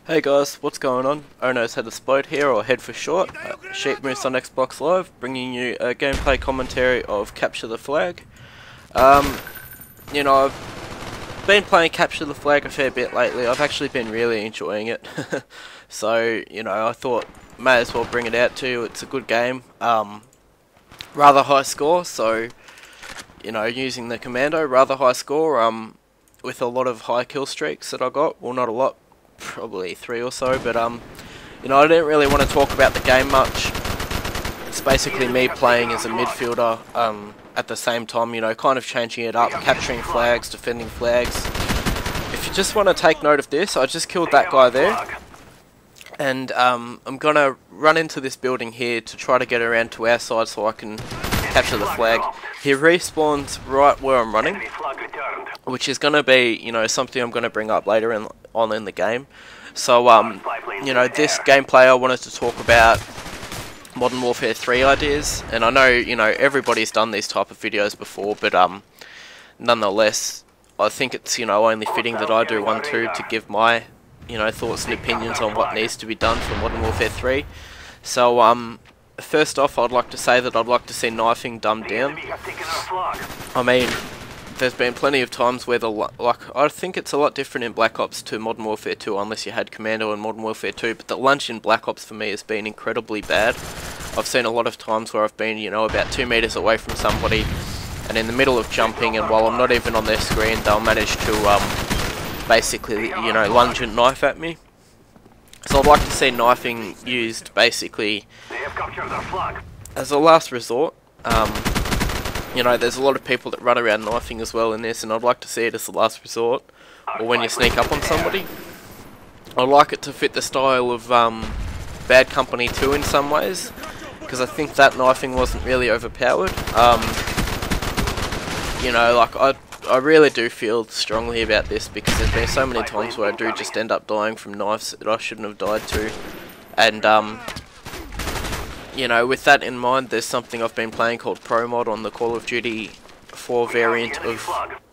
Hey guys, what's going on? Ono's Head of Spode here, or Head for short. Sheep Moose on Xbox Live, bringing you a gameplay commentary of Capture the Flag. I've been playing Capture the Flag a fair bit lately. I've actually been really enjoying it. So, I thought may as well bring it out to you. It's a good game. Rather high score, so, using the commando, rather high score, with a lot of high kill streaks that I got. Well, not a lot. Probably 3 or so, but I didn't really want to talk about the game much. It's basically me playing as a midfielder at the same time, kind of changing it up, capturing flags, defending flags. If you just want to take note of this, I just killed that guy there, and I'm gonna run into this building here to try to get around to our side so I can capture the flag. He respawns right where I'm running, which is going to be, something I'm going to bring up later on in the game. So, this gameplay I wanted to talk about Modern Warfare 3 ideas, and I know, everybody's done these type of videos before, but, nonetheless, I think it's, only fitting that I do one too, to give my, thoughts and opinions on what needs to be done for Modern Warfare 3. So, first off, I'd like to say that I'd like to see knifing dumbed down. I mean, there's been plenty of times where I think it's a lot different in Black Ops to Modern Warfare 2, unless you had Commando in Modern Warfare 2, but the lunge in Black Ops for me has been incredibly bad. I've seen a lot of times where I've been, about 2 meters away from somebody, and in the middle of jumping, and while I'm not even on their screen, they'll manage to, basically, lunge and knife at me. So I'd like to see knifing used, basically, as a last resort. There's a lot of people that run around knifing as well in this, and I'd like to see it as the last resort, or when you sneak up on somebody. I'd like it to fit the style of Bad Company 2 in some ways, because I think that knifing wasn't really overpowered. I really do feel strongly about this, because there's been so many times where I do just end up dying from knives that I shouldn't have died to, and with that in mind, there's something I've been playing called Pro Mod on the Call of Duty 4 variant of,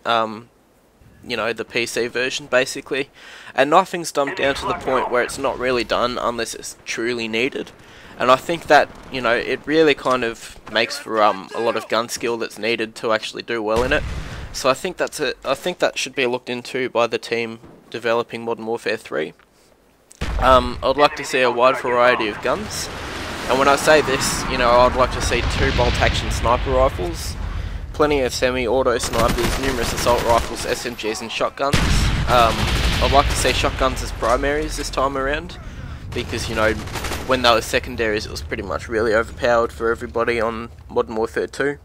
the PC version, basically. And knifing's dumbed down to the point where it's not really done unless it's truly needed. And I think that, it really kind of makes for a lot of gun skill that's needed to actually do well in it. So I think that should be looked into by the team developing Modern Warfare 3. I'd like to see a wide variety of guns. And when I say this, I'd like to see 2 bolt-action sniper rifles, plenty of semi-auto snipers, numerous assault rifles, SMGs and shotguns. I'd like to see shotguns as primaries this time around, because, when they were secondaries it was pretty much really overpowered for everybody on Modern Warfare 2.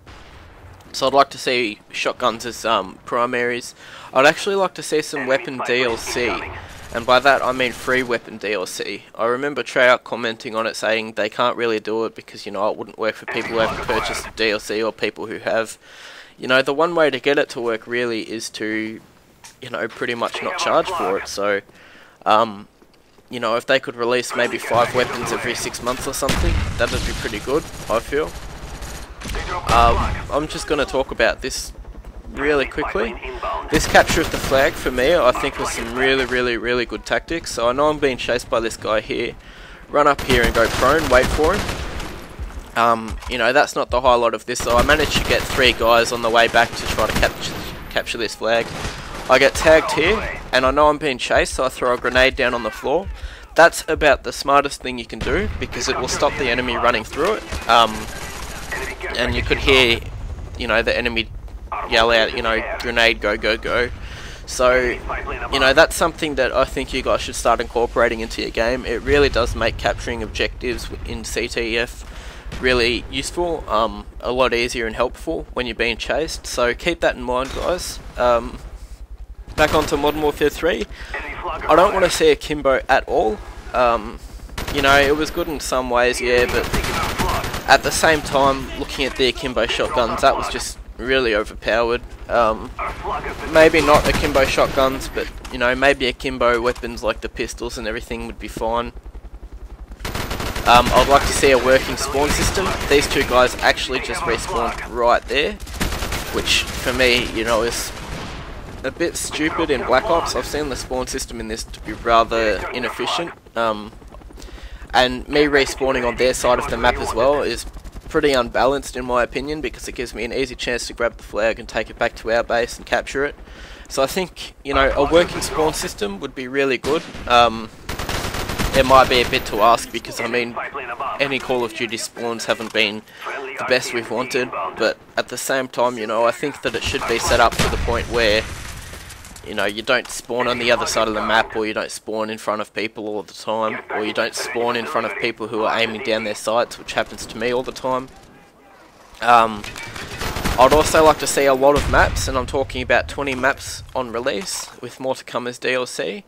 So I'd like to see shotguns as primaries. I'd actually like to see some weapon DLC. And by that I mean free weapon DLC. I remember Treyarch commenting on it saying they can't really do it because, it wouldn't work for people who haven't purchased the DLC or people who have. The one way to get it to work really is to, pretty much not charge for it. So, if they could release maybe 5 weapons every 6 months or something, that'd be pretty good, I feel. I'm just going to talk about this really quickly. This capture of the flag for me, I think, was some really good tactics. So I know I'm being chased by this guy here. Run up here and go prone, wait for him. That's not the highlight of this. So I managed to get 3 guys on the way back to try to capture this flag. I get tagged here, and I know I'm being chased, so I throw a grenade down on the floor. That's about the smartest thing you can do, because it will stop the enemy running through it. And you could hear, the enemy yell out, grenade, go, go, go. So, that's something that I think you guys should start incorporating into your game. It really does make capturing objectives in CTF really useful, a lot easier and helpful when you're being chased. So keep that in mind, guys. Back onto Modern Warfare 3. I don't want to see a Kimbo at all. It was good in some ways, yeah, but at the same time, looking at the akimbo shotguns, that was just really overpowered. Maybe not akimbo shotguns, but maybe akimbo weapons like the pistols and everything would be fine. I'd like to see a working spawn system. These 2 guys actually just respawned right there, which for me, is a bit stupid in Black Ops. I've seen the spawn system in this to be rather inefficient, and me respawning on their side of the map as well is pretty unbalanced in my opinion, because it gives me an easy chance to grab the flag and take it back to our base and capture it. So I think, you know, a working spawn system would be really good. It might be a bit to ask, because I mean, any Call of Duty spawns haven't been the best we've wanted, but at the same time, you know, I think that it should be set up to the point where, you know, you don't spawn on the other side of the map, or you don't spawn in front of people all the time, or you don't spawn in front of people who are aiming down their sights, which happens to me all the time. I'd also like to see a lot of maps, and I'm talking about 20 maps on release, with more to come as DLC.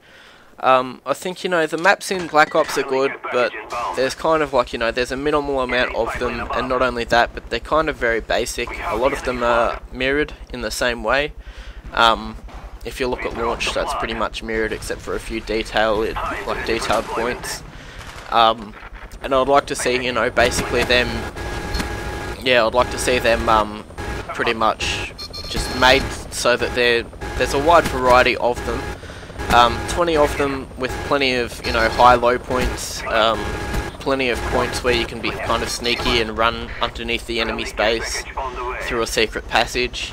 I think, you know, the maps in Black Ops are good, but there's kind of like, you know, there's a minimal amount of them, and not only that, but they're kind of very basic. A lot of them are mirrored in the same way. If you look at launch, that's pretty much mirrored except for a few detailed points. And I'd like to see, you know, basically them, yeah, I'd like to see them pretty much just made so that there's a wide variety of them. 20 of them with plenty of, you know, high-low points, plenty of points where you can be kind of sneaky and run underneath the enemy's base through a secret passage.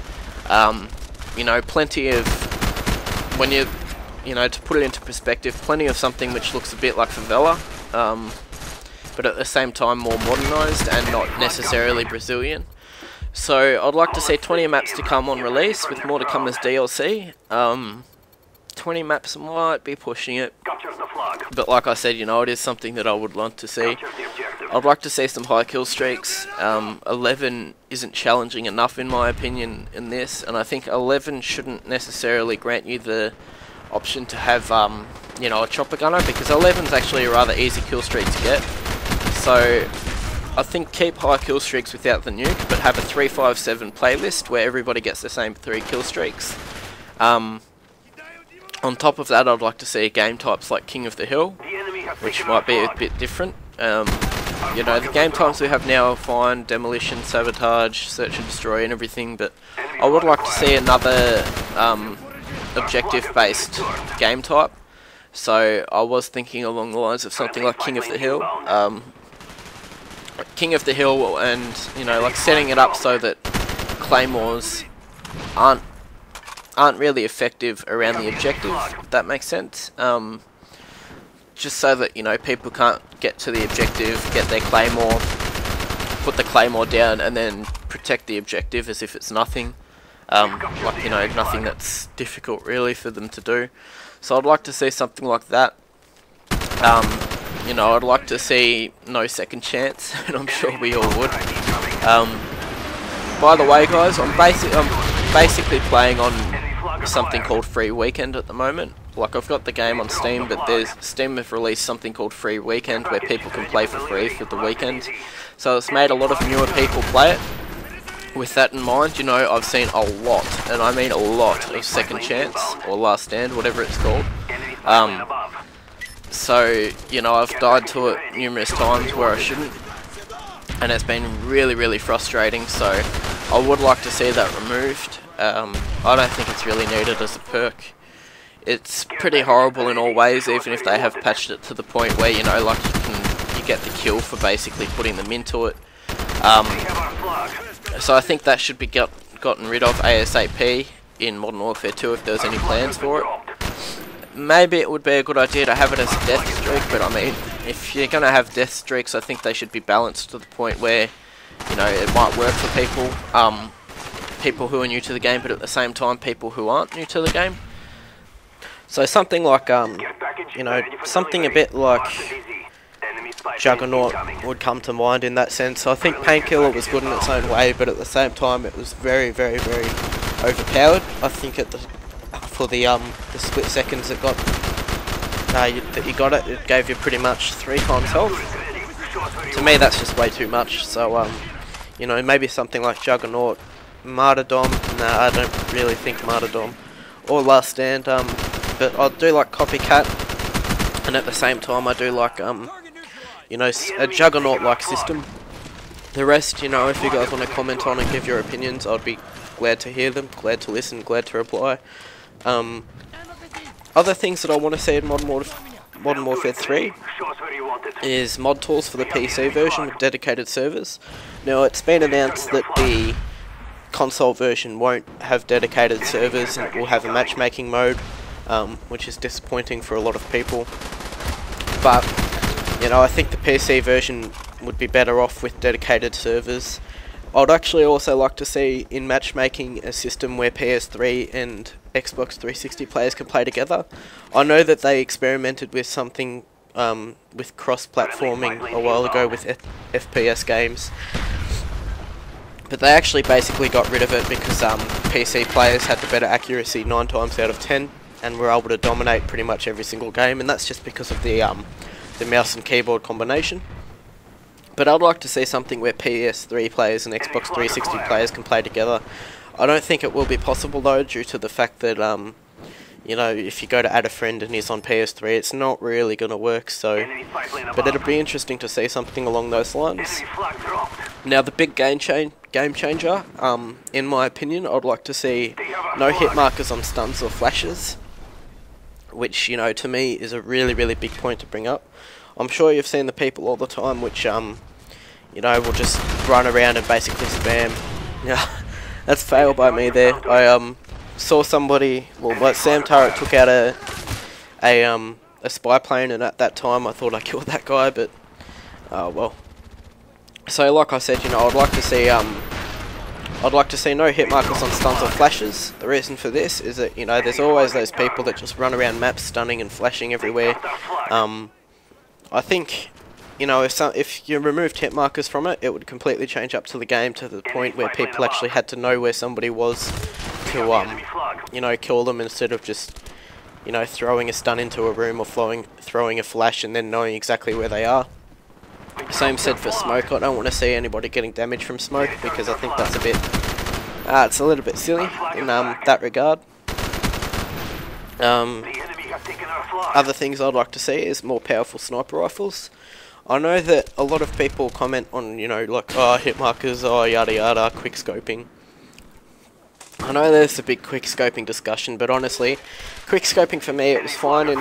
You know, plenty of, when you know, to put it into perspective, plenty of something which looks a bit like Favela, but at the same time more modernised and not necessarily Brazilian. So I'd like to see 20 maps to come on release, with more to come as DLC. 20 maps might be pushing it, but like I said, you know, it is something that I would want to see. I'd like to see some high kill streaks. 11 isn't challenging enough in my opinion in this, and I think 11 shouldn't necessarily grant you the option to have, you know, a chopper gunner, because 11's actually a rather easy kill streak to get. So I think keep high kill streaks without the nuke, but have a 3-5-7 playlist where everybody gets the same 3 kill streaks. On top of that, I'd like to see game types like King of the Hill, which might be a bit different. You know, the game types we have now are fine: demolition, sabotage, search and destroy and everything, but I would like to see another objective-based game type. So I was thinking along the lines of something like King of the Hill. King of the Hill, and, you know, like setting it up so that claymores aren't really effective around the objective, if that makes sense. Just so that, you know, people can't get to the objective, get their claymore, put the claymore down, and then protect the objective as if it's nothing. Like, you know, nothing that's difficult really for them to do. So I'd like to see something like that. You know, I'd like to see no second chance, and I'm sure we all would. By the way, guys, I'm basically playing on something called Free Weekend at the moment. Like, I've got the game on Steam, but Steam have released something called Free Weekend where people can play for free for the weekend. So it's made a lot of newer people play it. With that in mind, you know, I've seen a lot, and I mean a lot, of Second Chance, or Last Stand, whatever it's called. So, you know, I've died to it numerous times where I shouldn't, and it's been really, really frustrating, so I would like to see that removed. I don't think it's really needed as a perk. It's pretty horrible in all ways, even if they have patched it to the point where, you know, like, you get the kill for basically putting them into it. So I think that should be gotten rid of ASAP in Modern Warfare 2 if there's any plans for it. Maybe it would be a good idea to have it as a death streak, but I mean, if you're going to have death streaks, I think they should be balanced to the point where, you know, it might work for people, people who are new to the game, but at the same time, people who aren't new to the game. So something like, you know, something a bit like Juggernaut would come to mind in that sense. I think Painkiller was good in its own way, but at the same time, it was very, very, very overpowered. I think for the split seconds that you got it, it gave you pretty much 3 times health. To me, that's just way too much. So, you know, maybe something like Juggernaut, Martyrdom. Nah, I don't really think Martyrdom, or Last Stand. But I do like Copycat, and at the same time, I do like you know, a Juggernaut-like system. The rest, you know, if you guys want to comment on and give your opinions, I'd be glad to hear them, glad to listen, glad to reply. Other things that I want to see in Modern Warfare 3 is mod tools for the PC version with dedicated servers. Now, it's been announced that the console version won't have dedicated servers and it will have a matchmaking mode, which is disappointing for a lot of people. But, you know, I think the PC version would be better off with dedicated servers. I'd actually also like to see in matchmaking a system where PS3 and Xbox 360 players can play together. I know that they experimented with something with cross-platforming a while ago with FPS games, but they actually basically got rid of it because PC players had the better accuracy 9 times out of 10 and were able to dominate pretty much every single game, and that's just because of the mouse and keyboard combination. But I'd like to see something where PS3 players and Xbox 360 players can play together. I don't think it will be possible though, due to the fact that you know, if you go to add a friend and he's on PS3, it's not really going to work. So, but it'll be interesting to see something along those lines. Now, the big game changer, in my opinion, I'd like to see no hit markers on stuns or flashes, which, you know, to me is a really big point to bring up. I'm sure you've seen the people all the time which, you know, will just run around and basically spam. Yeah, that's fail by me there. I saw somebody, well, Sam Turret took out a spy plane, and at that time I thought I killed that guy, but well. So like I said, you know, I'd like to see no hit markers on stuns or flashes. The reason for this is that, you know, there's always those people that just run around maps stunning and flashing everywhere. I think, you know, if you removed hit markers from it, it would completely change up to the game to the point where people actually had to know where somebody was to, you know, kill them, instead of just, you know, throwing a stun into a room or throwing a flash and then knowing exactly where they are. Same said for smoke. I don't want to see anybody getting damage from smoke, because I think that's a bit, it's a little bit silly in that regard. Other things I'd like to see is more powerful sniper rifles. I know that a lot of people comment on, you know, like, oh, hit markers, oh, yada yada, quick scoping. I know there's a big quick scoping discussion, but honestly, quick scoping for me, it was fine in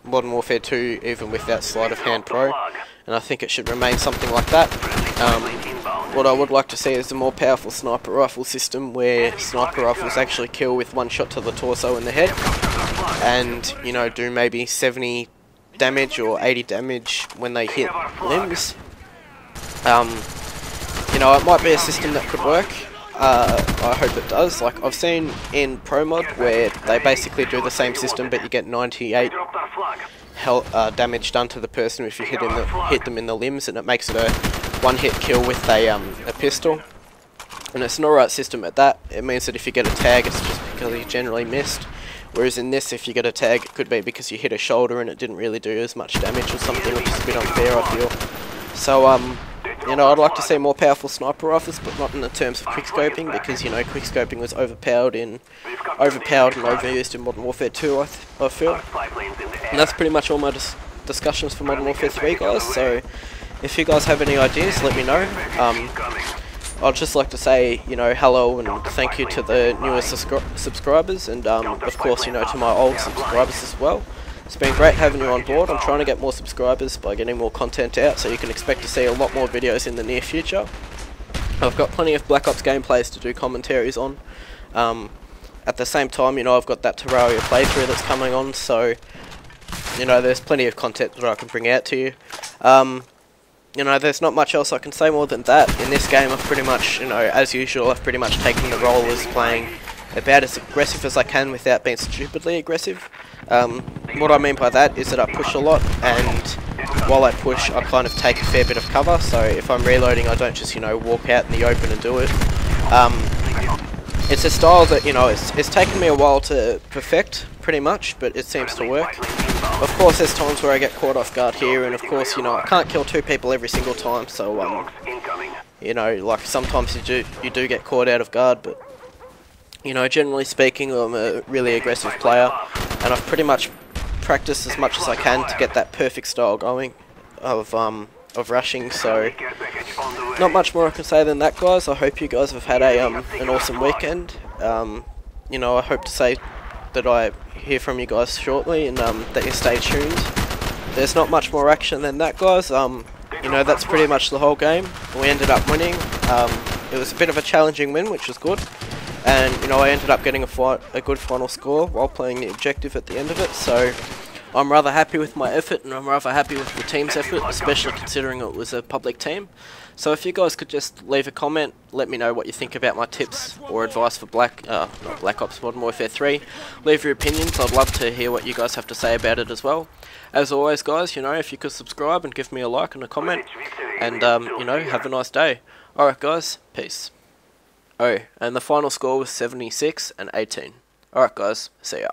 Modern Warfare 2, even with that Sleight of Hand Pro, and I think it should remain something like that. What I would like to see is a more powerful sniper rifle system, where sniper rifles actually kill with one shot to the torso and the head, and, you know, do maybe 70 damage or 80 damage when they hit limbs. You know, it might be a system that could work. I hope it does. Like, I've seen in Pro Mod where they basically do the same system, but you get 98 damage done to the person if you hit them in the limbs, and it makes it a one-hit kill with a pistol. And it's an alright system at that. It means that if you get a tag, it's just because you generally missed. Whereas in this, if you get a tag, it could be because you hit a shoulder and it didn't really do as much damage or something, which is a bit unfair, I feel. So, you know, I'd like to see more powerful sniper rifles, but not in the terms of quickscoping, because, you know, quickscoping was overpowered and overused in Modern Warfare 2, I feel. And that's pretty much all my discussions for Modern Warfare 3, guys. So, if you guys have any ideas, let me know. I'd just like to say, you know, hello and thank you to the newest subscribers, and of course, you know, to my old subscribers as well. It's been great having you on board. I'm trying to get more subscribers by getting more content out, so you can expect to see a lot more videos in the near future. I've got plenty of Black Ops gameplays to do commentaries on. At the same time, you know, I've got that Terraria playthrough that's coming on, so, you know, there's plenty of content that I can bring out to you. You know, there's not much else I can say more than that. In this game, I've pretty much, you know, as usual, I've pretty much taken the role as playing about as aggressive as I can without being stupidly aggressive. What I mean by that is that I push a lot, and while I push, I kind of take a fair bit of cover, so if I'm reloading, I don't just, you know, walk out in the open and do it. It's a style that, you know, it's taken me a while to perfect, pretty much, but it seems to work. Of course, there's times where I get caught off guard here, and of course, you know, I can't kill 2 people every single time, so, you know, like, sometimes you do get caught out of guard, but, you know, generally speaking, I'm a really aggressive player, and I've pretty much practiced as much as I can to get that perfect style going of rushing, so not much more I can say than that, guys. I hope you guys have had a an awesome weekend. You know, I hope to say that I hear from you guys shortly, and that you stay tuned. There's not much more action than that, guys. You know, that's pretty much the whole game. We ended up winning. It was a bit of a challenging win, which was good. And, you know, I ended up getting a good final score while playing the objective at the end of it. So, I'm rather happy with my effort, and I'm rather happy with the team's effort, especially considering it was a public team. So if you guys could just leave a comment, let me know what you think about my tips or advice for not Black Ops Modern Warfare 3. Leave your opinions, I'd love to hear what you guys have to say about it as well. As always, guys, you know, if you could subscribe and give me a like and a comment, and, you know, have a nice day. Alright guys, peace. Oh, and the final score was 76 and 18. Alright guys, see ya.